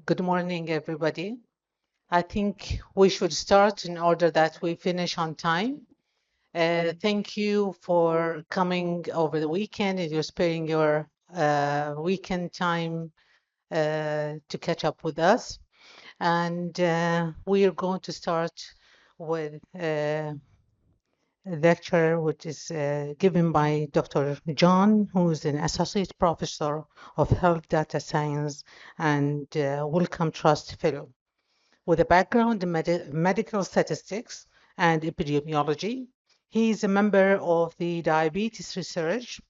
Good morning, everybody. I think we should start in order that we finish on time. Thank you for coming over the weekend and you're sparing your weekend time to catch up with us. And we are going to start with a lecture which is given by Dr. John, who is an associate professor of health data science and Wellcome Trust fellow with a background in medical statistics and epidemiology. He is a member of the diabetes research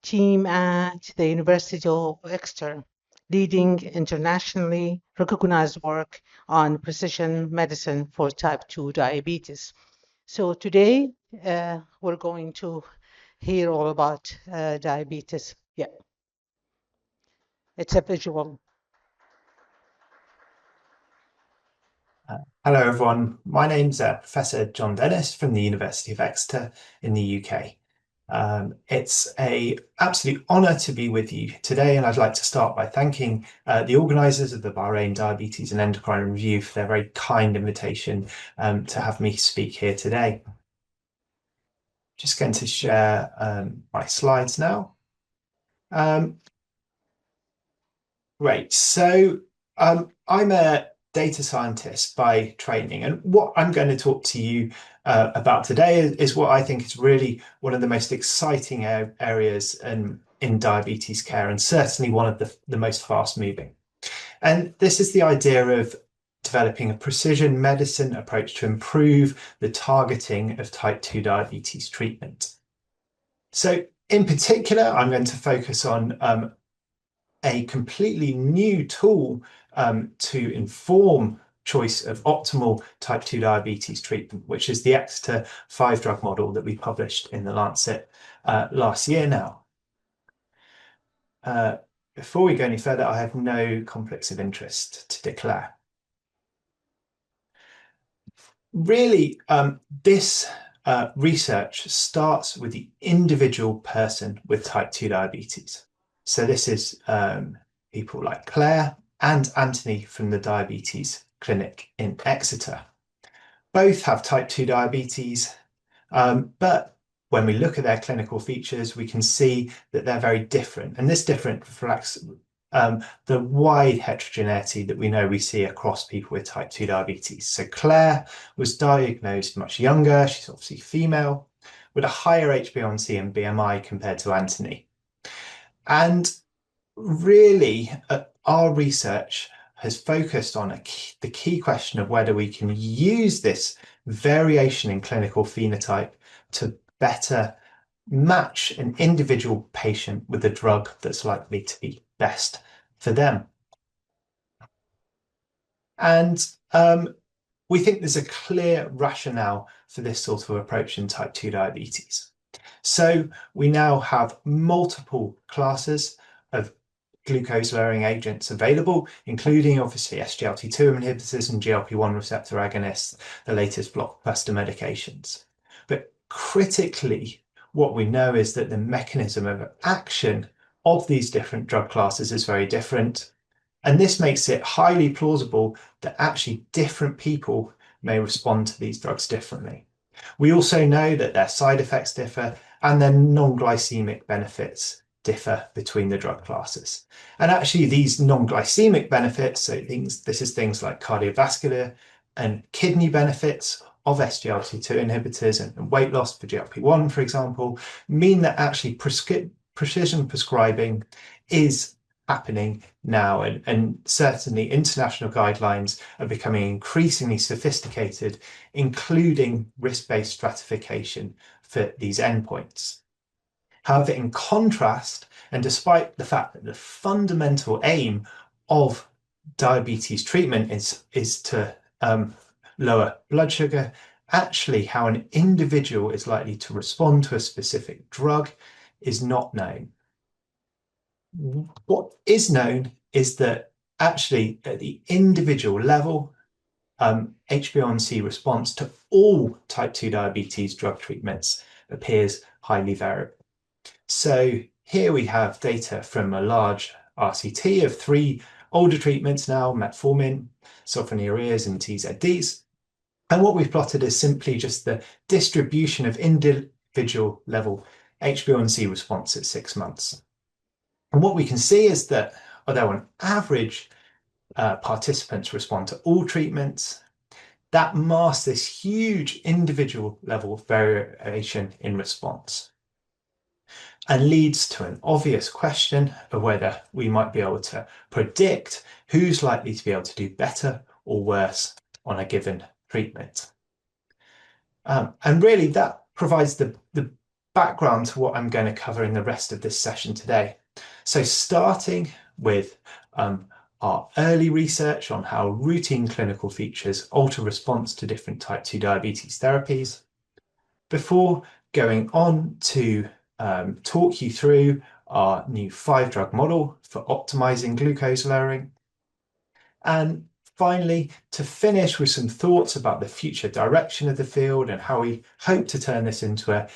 team at the University of Exeter, leading internationally recognized work on precision medicine for type 2 diabetes. So today we're going to hear all about diabetes. Yeah, it's a visual. Hello, everyone. My name's Professor John Dennis from the University of Exeter in the UK. It's an absolute honour to be with you today, and I'd like to start by thanking the organisers of the Bahrain Diabetes and Endocrine Review for their very kind invitation to have me speak here today. Just going to share my slides now. Great. So I'm a data scientist by training, and what I'm going to talk to you about today is what I think is really one of the most exciting areas in diabetes care, and certainly one of the most fast moving. And this is the idea of developing a precision medicine approach to improve the targeting of type 2 diabetes treatment. So in particular, I'm going to focus on a completely new tool to inform choice of optimal type 2 diabetes treatment, which is the Exeter 5-drug model that we published in the Lancet last year now. Before we go any further, I have no conflicts of interest to declare. Really, this research starts with the individual person with type 2 diabetes. So this is people like Claire and Anthony from the Diabetes Clinic in Exeter. Both have type 2 diabetes, but when we look at their clinical features, we can see that they're very different. And this difference reflects the wide heterogeneity that we know we see across people with type 2 diabetes. So Claire was diagnosed much younger, she's obviously female, with a higher HbA1c and BMI compared to Anthony. And really, our research has focused on the key question of whether we can use this variation in clinical phenotype to better match an individual patient with a drug that's likely to be best for them. And we think there's a clear rationale for this sort of approach in type 2 diabetes. So we now have multiple classes of glucose-lowering agents available, including obviously SGLT2 inhibitors and GLP-1 receptor agonists, the latest blockbuster medications. But critically, what we know is that the mechanism of action of these different drug classes is very different. And this makes it highly plausible that actually different people may respond to these drugs differently. We also know that their side effects differ and their non-glycemic benefits differ between the drug classes. And actually these non-glycemic benefits, so this is things like cardiovascular and kidney benefits of SGLT2 inhibitors and weight loss for GLP-1, for example, mean that actually precision prescribing is happening now, and certainly international guidelines are becoming increasingly sophisticated, including risk-based stratification for these endpoints. However, in contrast, and despite the fact that the fundamental aim of diabetes treatment is to lower blood sugar, actually how an individual is likely to respond to a specific drug is not known. What is known is that actually at the individual level, HbA1c response to all type 2 diabetes drug treatments appears highly variable. So here we have data from a large RCT of 3 older treatments now, metformin, sulfonylureas, and TZDs. And what we've plotted is simply just the distribution of individual level HbA1c response at 6 months. And what we can see is that although on average participants respond to all treatments, that masks this huge individual level of variation in response and leads to an obvious question of whether we might be able to predict who's likely to be able to do better or worse on a given treatment. And really that provides the background to what I'm going to cover in the rest of this session today. So starting with our early research on how routine clinical features alter response to different type 2 diabetes therapies, before going on to talk you through our new 5-drug model for optimizing glucose lowering, and finally to finish with some thoughts about the future direction of the field and how we hope to turn this into a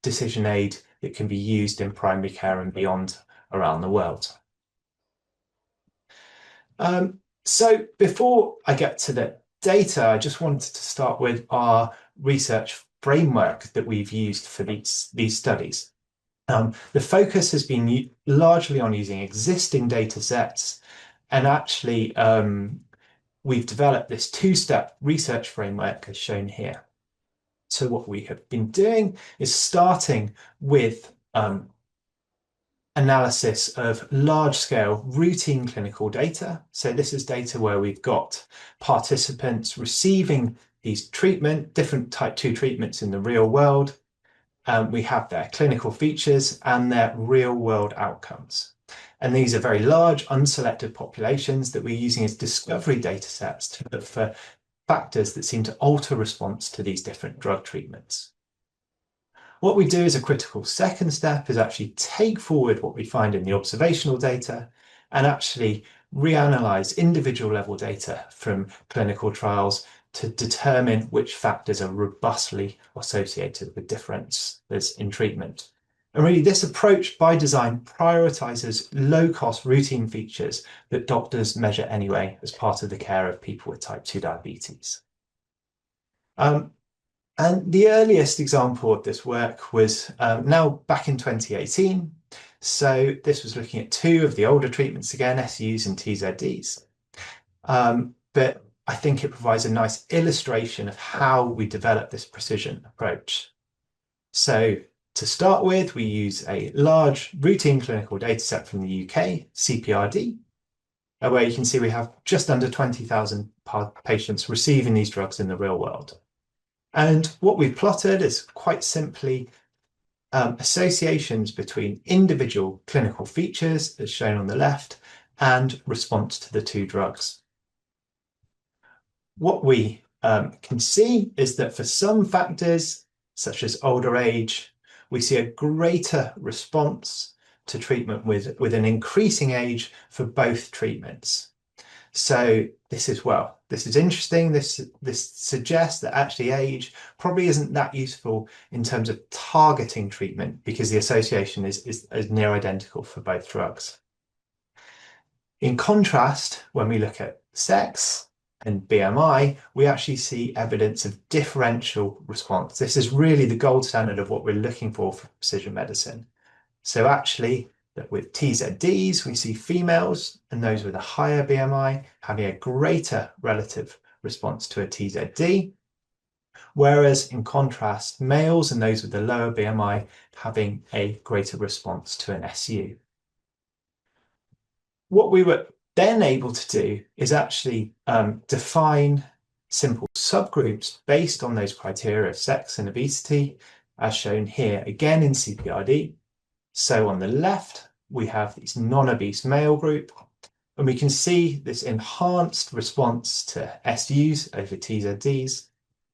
decision aid that can be used in primary care and beyond around the world. So before I get to the data, I just wanted to start with our research framework that we've used for these studies. The focus has been largely on using existing data sets, and actually we've developed this 2-step research framework as shown here. So what we have been doing is starting with analysis of large-scale routine clinical data. So this is data where we've got participants receiving these different type 2 treatments in the real world. We have their clinical features and their real-world outcomes. And these are very large, unselected populations that we're using as discovery data sets to look for factors that seem to alter response to these different drug treatments. What we do as a critical second step is actually take forward what we find in the observational data and actually reanalyze individual level data from clinical trials to determine which factors are robustly associated with differences in treatment. And really, this approach by design prioritizes low-cost routine features that doctors measure anyway as part of the care of people with type 2 diabetes. And the earliest example of this work was now back in 2018. So this was looking at 2 of the older treatments again, SUs and TZDs. But I think it provides a nice illustration of how we develop this precision approach. So to start with, we use a large routine clinical data set from the UK, CPRD, where you can see we have just under 20,000 patients receiving these drugs in the real world. And what we've plotted is quite simply associations between individual clinical features, as shown on the left, and response to the 2 drugs. What we can see is that for some factors, such as older age, we see a greater response to treatment with an increasing age for both treatments. So this is interesting. This suggests that actually age probably isn't that useful in terms of targeting treatment because the association is near identical for both drugs. In contrast, when we look at sex and BMI, we actually see evidence of differential response. This is really the gold standard of what we're looking for precision medicine. So actually, that with TZDs, we see females and those with a higher BMI having a greater relative response to a TZD, whereas in contrast, males and those with a lower BMI having a greater response to an SU. What we were then able to do is actually define simple subgroups based on those criteria of sex and obesity, as shown here again in CPRD. So on the left, we have this non-obese male group, and we can see this enhanced response to SUs over TZDs,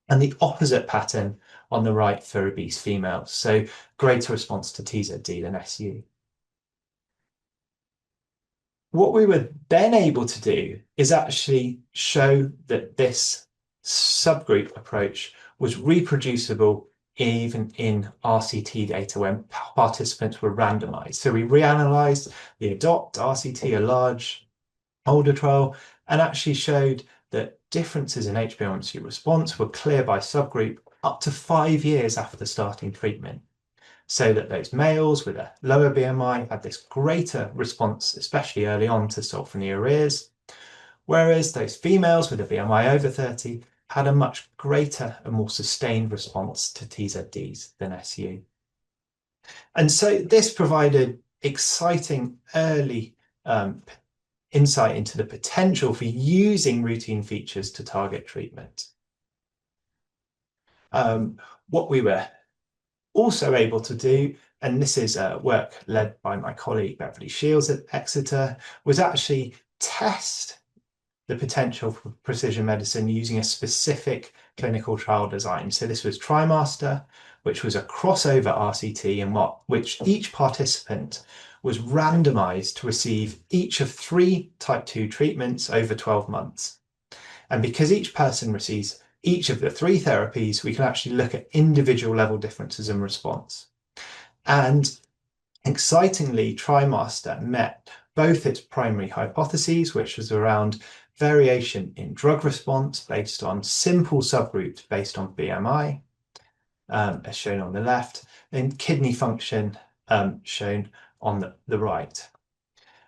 and the opposite pattern on the right for obese females, so greater response to TZD than SU. What we were then able to do is actually show that this subgroup approach was reproducible even in RCT data when participants were randomized. So we reanalyzed the ADOPT RCT, a large older trial, and actually showed that differences in HbA1c response were clear by subgroup up to 5 years after starting treatment. So that those males with a lower BMI had this greater response, especially early on, to sulfonylureas, whereas those females with a BMI over 30 had a much greater and more sustained response to TZDs than SU. And so this provided exciting early insight into the potential for using routine features to target treatment. What we were also able to do, and this is work led by my colleague Beverly Shields at Exeter, was actually test the potential for precision medicine using a specific clinical trial design. So this was TriMaster, which was a crossover RCT in which each participant was randomized to receive each of 3 type 2 treatments over 12 months. And because each person receives each of the 3 therapies, we can actually look at individual level differences in response. And excitingly, TriMaster met both its primary hypotheses, which was around variation in drug response based on simple subgroups based on BMI, as shown on the left, and kidney function shown on the right.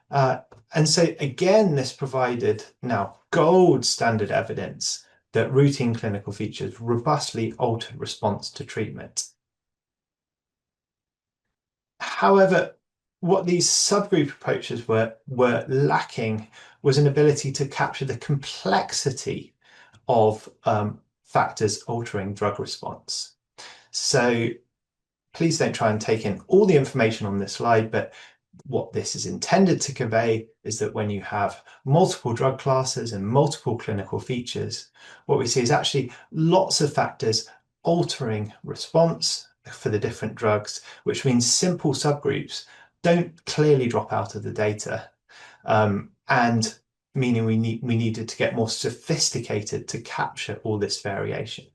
And so again, this provided now gold standard evidence that routine clinical features robustly altered response to treatment. However, what these subgroup approaches were lacking was an ability to capture the complexity of factors altering drug response. So please don't try and take in all the information on this slide, but what this is intended to convey is that when you have multiple drug classes and multiple clinical features, what we see is actually lots of factors altering response for the different drugs, which means simple subgroups don't clearly drop out of the data, and meaning we needed to get more sophisticated to capture all this variation.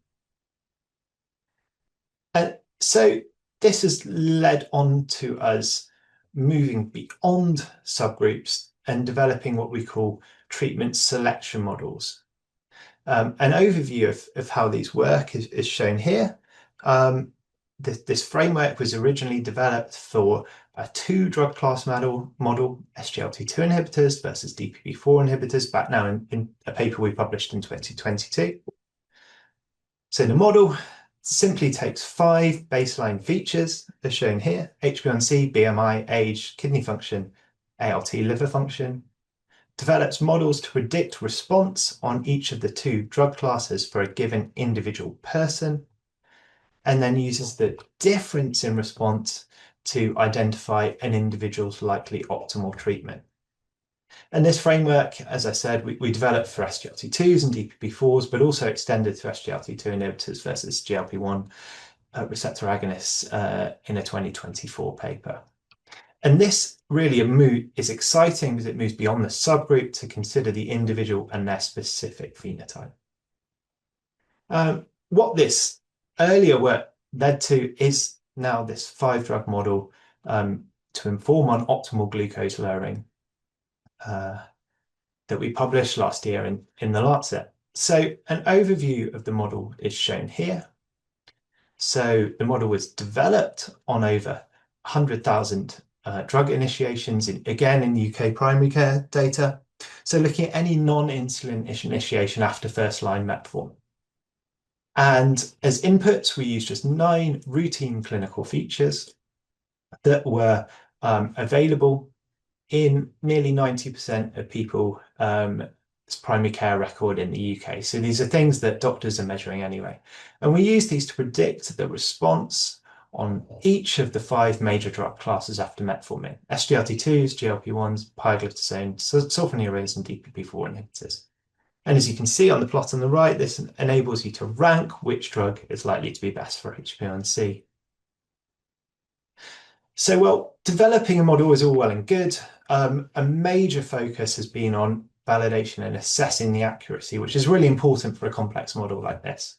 And so this has led on to us moving beyond subgroups and developing what we call treatment selection models. An overview of how these work is shown here. This framework was originally developed for a 2 drug class model, SGLT2 inhibitors versus DPP4 inhibitors, back now in a paper we published in 2022. So the model simply takes 5 baseline features, as shown here: HbA1c, BMI, age, kidney function, ALT, liver function, develops models to predict response on each of the 2 drug classes for a given individual person, and then uses the difference in response to identify an individual's likely optimal treatment. And this framework, as I said, we developed for SGLT2s and DPP4s, but also extended to SGLT2 inhibitors versus GLP-1 receptor agonists in a 2024 paper. And this really is exciting because it moves beyond the subgroup to consider the individual and their specific phenotype. What this earlier work led to is now this 5-drug model to inform on optimal glucose lowering that we published last year in the Lancet. So an overview of the model is shown here. So the model was developed on over 100,000 drug initiations, again in UK primary care data. So looking at any non-insulin initiation after first-line metformin. And as inputs, we used just 9 routine clinical features that were available in nearly 90% of people's primary care record in the UK. So these are things that doctors are measuring anyway. And we use these to predict the response on each of the 5 major drug classes after metformin: SGLT2s, GLP-1s, pioglitazone, sulfonylureas, and DPP4 inhibitors. And as you can see on the plot on the right, this enables you to rank which drug is likely to be best for HbA1c. So, well, developing a model is all well and good. A major focus has been on validation and assessing the accuracy, which is really important for a complex model like this.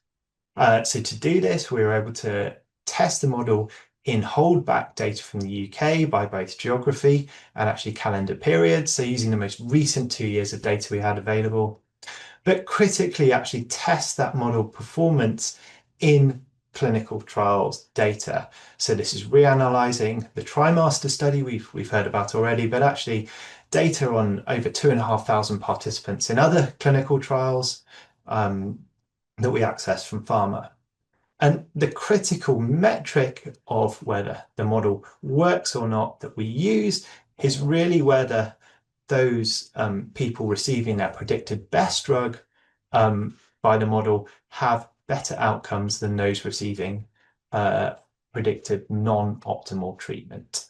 So to do this, we were able to test the model in holdback data from the UK by both geography and actually calendar periods, so using the most recent 2 years of data we had available, but critically actually test that model performance in clinical trials data. So this is reanalyzing the TriMaster study we've heard about already, but actually data on over 2,500 participants in other clinical trials that we access from pharma. And the critical metric of whether the model works or not that we use is really whether those people receiving their predicted best drug by the model have better outcomes than those receiving predicted non-optimal treatment.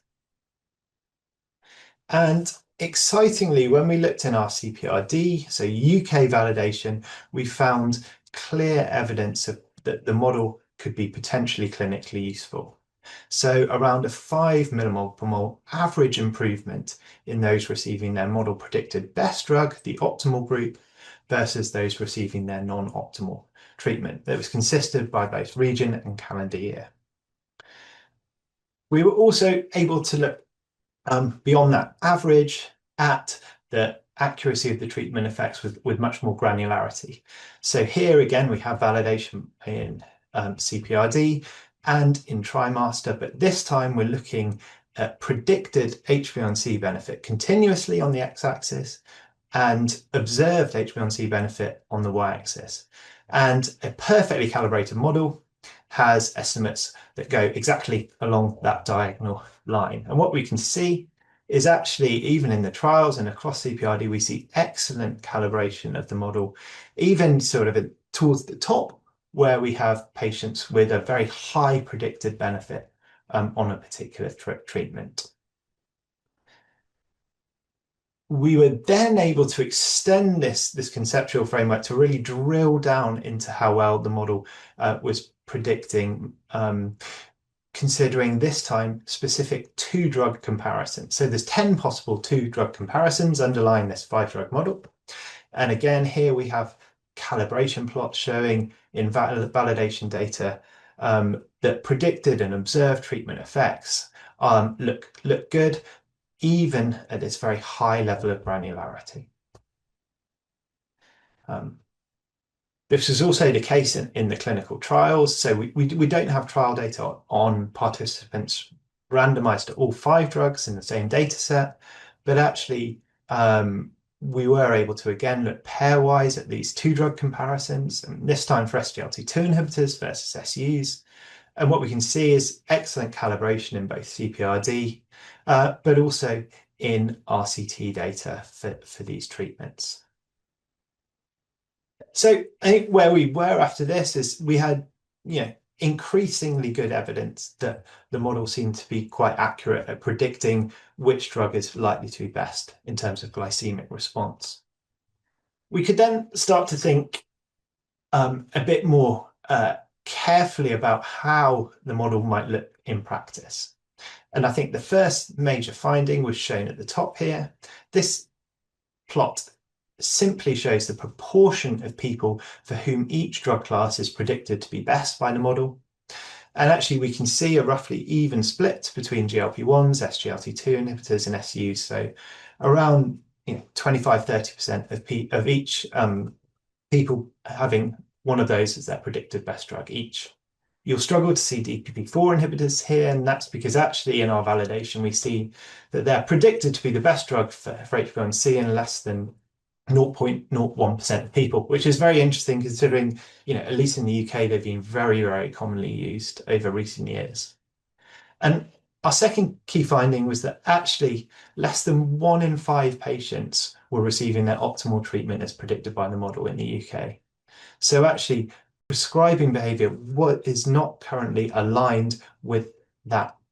And excitingly, when we looked in our CPRD, so UK validation, we found clear evidence that the model could be potentially clinically useful. So around a 5 millimole per mole average improvement in those receiving their model predicted best drug, the optimal group, versus those receiving their non-optimal treatment that was consistent by both region and calendar year. We were also able to look beyond that average at the accuracy of the treatment effects with much more granularity. So here again, we have validation in CPRD and in TriMaster, but this time we're looking at predicted HbA1c benefit continuously on the x-axis and observed HbA1c benefit on the y-axis. And a perfectly calibrated model has estimates that go exactly along that diagonal line. And what we can see is actually, even in the trials and across CPRD, we see excellent calibration of the model, even sort of towards the top, where we have patients with a very high predicted benefit on a particular treatment. We were then able to extend this conceptual framework to really drill down into how well the model was predicting, considering this time specific 2-drug comparisons. So there's 10 possible 2-drug comparisons underlying this 5-drug model. And again, here we have calibration plots showing in validation data that predicted and observed treatment effects look good, even at this very high level of granularity. This is also the case in the clinical trials. So we don't have trial data on participants randomized to all 5 drugs in the same data set, but actually we were able to again look pairwise at these 2-drug comparisons, and this time for SGLT2 inhibitors versus SUs. And what we can see is excellent calibration in both CPRD, but also in RCT data for these treatments. So I think where we were after this is we had, increasingly good evidence that the model seemed to be quite accurate at predicting which drug is likely to be best in terms of glycemic response. We could then start to think a bit more carefully about how the model might look in practice. And I think the first major finding was shown at the top here. This plot simply shows the proportion of people for whom each drug class is predicted to be best by the model. And actually, we can see a roughly even split between GLP-1s, SGLT2 inhibitors, and SUs. So around 25–30% of each people having one of those as their predicted best drug each. You'll struggle to see DPP-4 inhibitors here, and that's because actually in our validation we see that they're predicted to be the best drug for HbA1c in less than 0.01% of people, which is very interesting considering, at least in the UK, they've been very, very commonly used over recent years. And our second key finding was that actually less than 1 in 5 patients were receiving their optimal treatment as predicted by the model in the UK. So actually prescribing behavior is not currently aligned with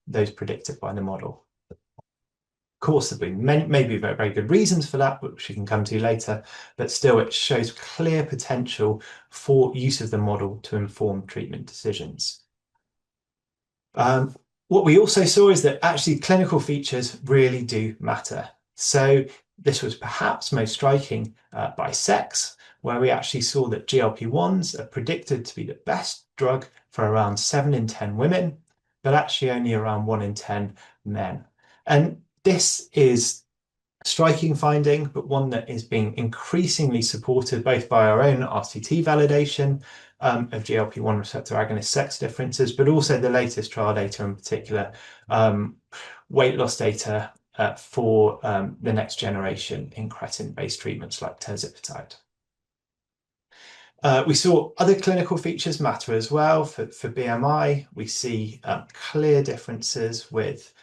those predicted by the model. Of course, there have been maybe very, very good reasons for that, which we can come to later, but still it shows clear potential for use of the model to inform treatment decisions. What we also saw is that actually clinical features really do matter. So this was perhaps most striking by sex, where we actually saw that GLP-1s are predicted to be the best drug for around 7 in 10 women, but actually only around 1 in 10 men. And this is a striking finding, but one that is being increasingly supported both by our own RCT validation of GLP-1 receptor agonist sex differences, but also the latest trial data, in particular weight loss data for the next generation incretin-based treatments like tirzepatide. We saw other clinical features matter as well. For BMI, we see clear differences with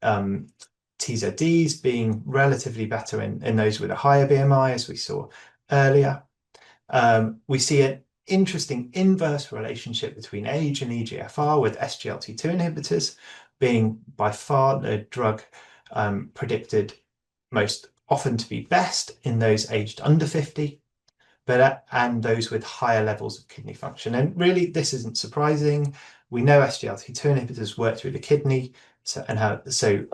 TZDs being relatively better in those with a higher BMI, as we saw earlier. We see an interesting inverse relationship between age and EGFR, with SGLT2 inhibitors being by far the drug predicted most often to be best in those aged under 50, and those with higher levels of kidney function. And really, this isn't surprising. We know SGLT2 inhibitors work through the kidney, so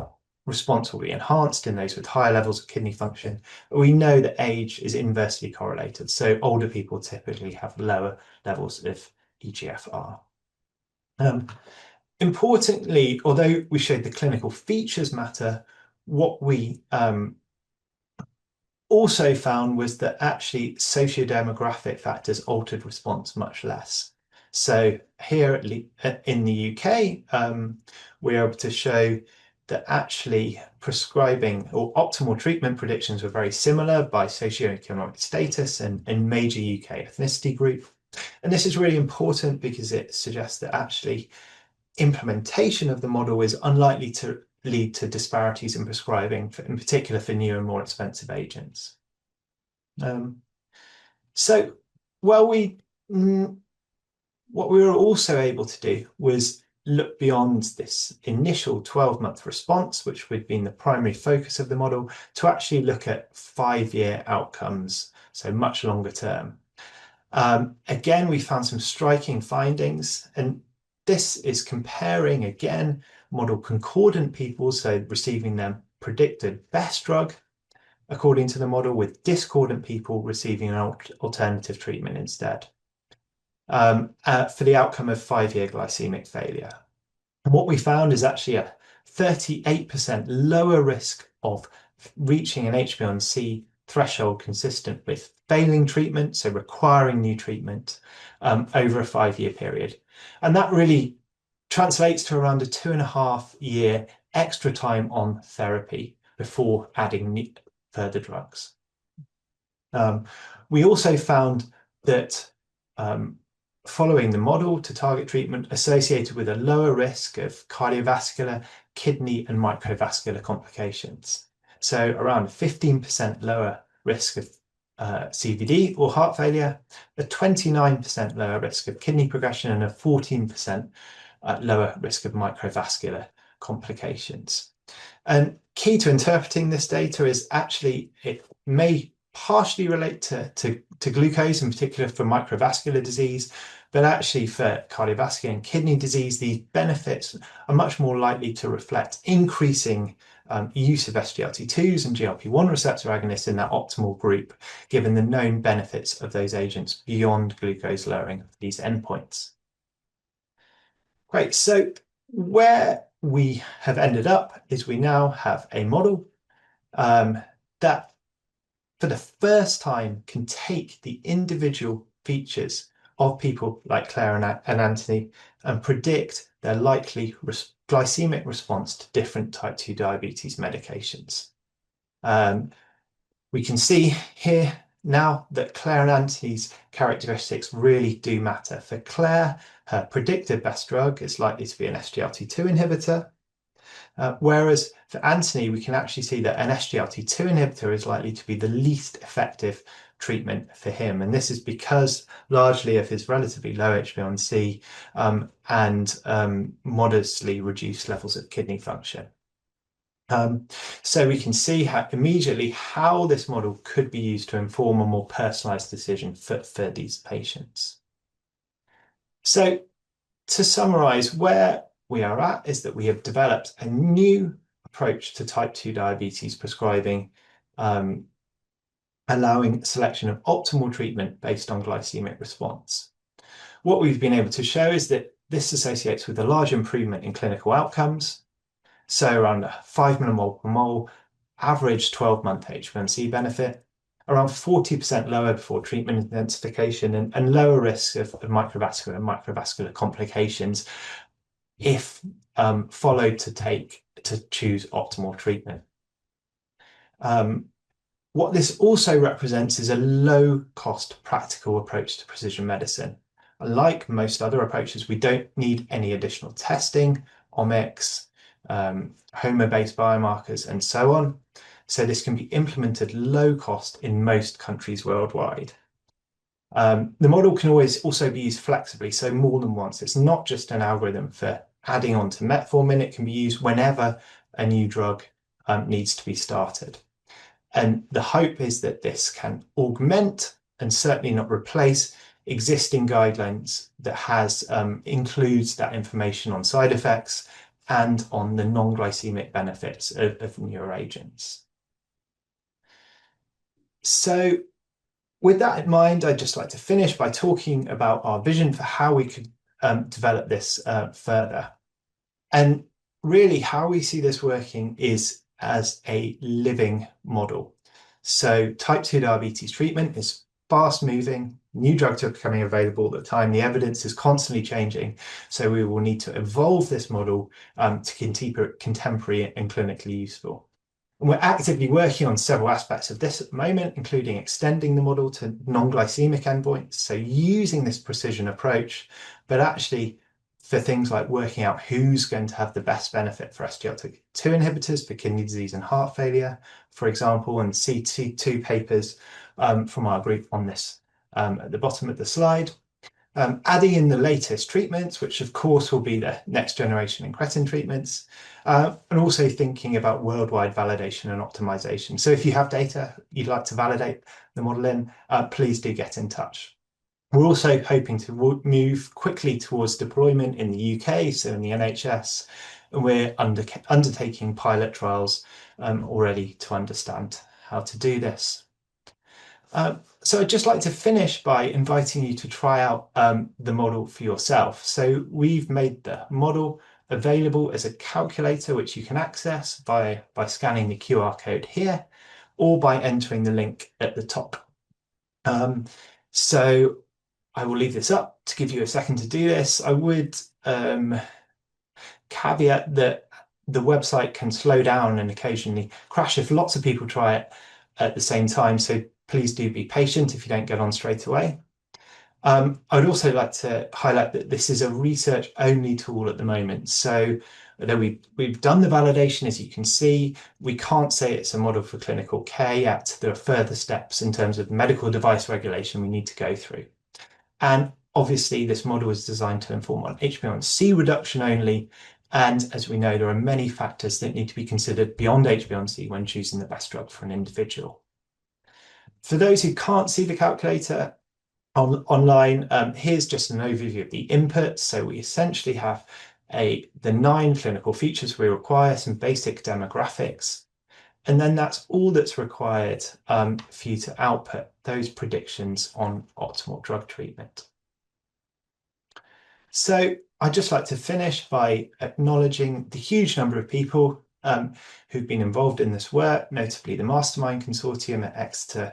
response will be enhanced in those with higher levels of kidney function. But we know that age is inversely correlated, so older people typically have lower levels of EGFR. Importantly, although we showed the clinical features matter, what we also found was that actually socio-demographic factors altered response much less. So here in the UK, we're able to show that actually prescribing or optimal treatment predictions were very similar by socioeconomic status and major UK ethnicity group. And this is really important because it suggests that actually implementation of the model is unlikely to lead to disparities in prescribing, in particular for new and more expensive agents. So what we were also able to do was look beyond this initial 12-month response, which would have been the primary focus of the model, to actually look at 5-year outcomes, so much longer term. Again, we found some striking findings, and this is comparing, again, model concordant people, so receiving their predicted best drug, according to the model, with discordant people receiving an alternative treatment instead, for the outcome of 5-year glycemic failure. And what we found is actually a 38% lower risk of reaching an HbA1c threshold consistent with failing treatment, so requiring new treatment, over a 5-year period. And that really translates to around a 2.5-year extra time on therapy before adding further drugs. We also found that following the model to target treatment associated with a lower risk of cardiovascular, kidney, and microvascular complications. So around 15% lower risk of CVD or heart failure, a 29% lower risk of kidney progression, and a 14% lower risk of microvascular complications. And key to interpreting this data is actually it may partially relate to glucose, in particular for microvascular disease, but actually for cardiovascular and kidney disease, these benefits are much more likely to reflect increasing use of SGLT2s and GLP-1 receptor agonists in that optimal group, given the known benefits of those agents beyond glucose lowering of these endpoints. Great, so where we have ended up is we now have a model that for the first time can take the individual features of people like Claire and Anthony and predict their likely glycemic response to different type 2 diabetes medications. We can see here now that Claire and Anthony's characteristics really do matter. For Claire, her predicted best drug is likely to be an SGLT2 inhibitor, whereas for Anthony, we can actually see that an SGLT2 inhibitor is likely to be the least effective treatment for him. And this is because largely of his relatively low HbA1c and modestly reduced levels of kidney function. So we can see immediately how this model could be used to inform a more personalized decision for these patients. So to summarize, where we are at is that we have developed a new approach to type 2 diabetes prescribing, allowing selection of optimal treatment based on glycemic response. What we've been able to show is that this associates with a large improvement in clinical outcomes. So around 5 millimole per mole, average 12-month HbA1c benefit, around 40% lower before treatment intensification, and lower risk of microvascular and microvascular complications if followed to choose optimal treatment. What this also represents is a low-cost practical approach to precision medicine. Unlike most other approaches, we don't need any additional testing, omics, HOMA-based biomarkers, and so on. So this can be implemented low cost in most countries worldwide. The model can always also be used flexibly, so more than once. It's not just an algorithm for adding on to metformin. It can be used whenever a new drug needs to be started. And the hope is that this can augment and certainly not replace existing guidelines that includes that information on side effects and on the non-glycemic benefits of newer agents. So with that in mind, I'd just like to finish by talking about our vision for how we could develop this further. And really how we see this working is as a living model. So type 2 diabetes treatment is fast moving, new drugs are becoming available at the time, the evidence is constantly changing. So we will need to evolve this model to keep it contemporary and clinically useful. And we're actively working on several aspects of this at the moment, including extending the model to non-glycemic endpoints. So using this precision approach, but actually for things like working out who's going to have the best benefit for SGLT2 inhibitors for kidney disease and heart failure, for example, and see two papers from our group on this at the bottom of the slide. Adding in the latest treatments, which of course will be the next generation incretin treatments, and also thinking about worldwide validation and optimization. So if you have data you'd like to validate the model in, please do get in touch. We're also hoping to move quickly towards deployment in the UK, so in the NHS, and we're undertaking pilot trials already to understand how to do this. So I'd just like to finish by inviting you to try out the model for yourself. So we've made the model available as a calculator, which you can access by scanning the QR code here, or by entering the link at the top. So I will leave this up to give you a second to do this. I would caveat that the website can slow down and occasionally crash if lots of people try it at the same time. So please do be patient if you don't get on straight away. I would also like to highlight that this is a research only tool at the moment. So although we've done the validation, as you can see, we can't say it's a model for clinical care yet. There are further steps in terms of medical device regulation we need to go through. And obviously this model is designed to inform on HbA1c reduction only. And as we know, there are many factors that need to be considered beyond HbA1c when choosing the best drug for an individual. For those who can't see the calculator online, here's just an overview of the inputs. So we essentially have the 9 clinical features we require, some basic demographics, and then that's all that's required for you to output those predictions on optimal drug treatment. So I'd just like to finish by acknowledging the huge number of people who've been involved in this work, notably the Mastermind Consortium at Exeter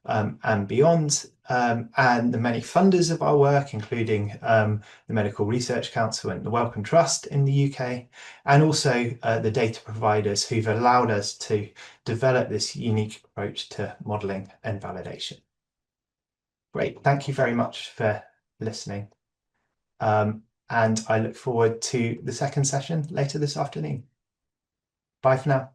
and beyond, and the many funders of our work, including the Medical Research Council and the Wellcome Trust in the UK, and also the data providers who've allowed us to develop this unique approach to modelling and validation. Great, thank you very much for listening. And I look forward to the second session later this afternoon. Bye for now.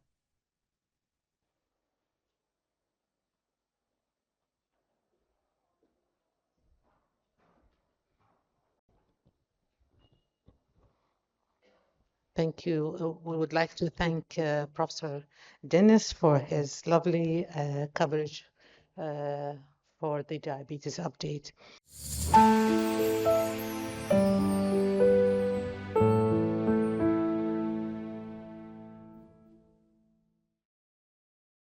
Thank you. We would like to thank Professor Dennis for his lovely coverage for the diabetes update.